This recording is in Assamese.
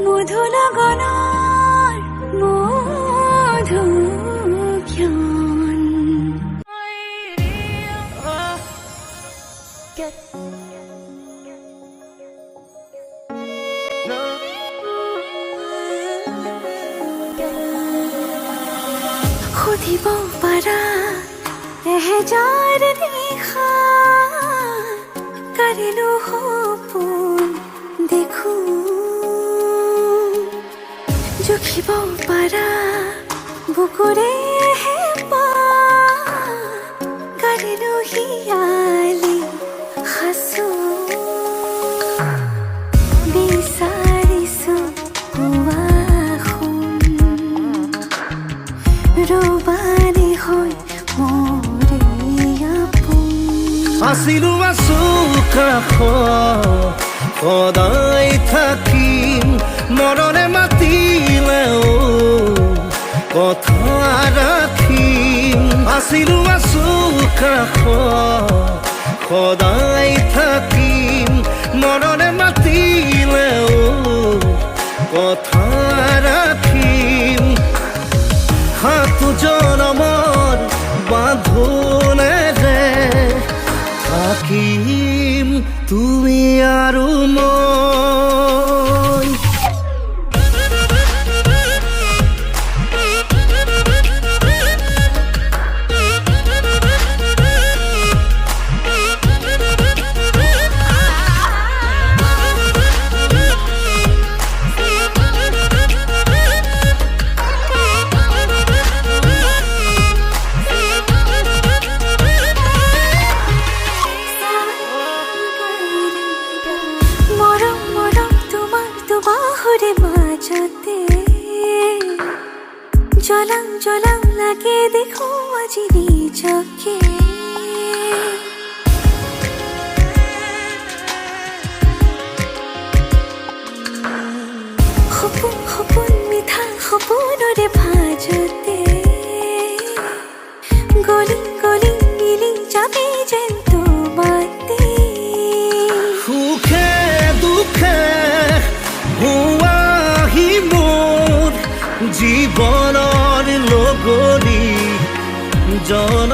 মধু লগনৰ মধু সুধিব পাৰা এহেজাৰ নিশা কালিলো সপোন দেখো জুখিব পাৰা বুকুৰে হেঁপাহ কালিলো হিয়ালি সাঁচো বিচাৰিছো ৰবানী হৈ মৰে আপোন আছিলো আছো কাষত সদায় থাকিম মৰণে মাতিলেও কথা ৰাখিম আছিলো আছো কাষত সদায় থাকিম মৰণে মাতিলেও কথা ৰাখিম সাত জনমৰ বাঁধোনেৰে থাকিম তুমি আৰু মই জলাং জলাং লাগে দেখো আজি নিজকে সপোন সপোন মিঠা সপোনৰে ভাজতে গলি গলি মিলি যাবে যেন তোমাতে সুখে দুখে হোৱাহি মোৰ জীৱনৰ লগৰী জন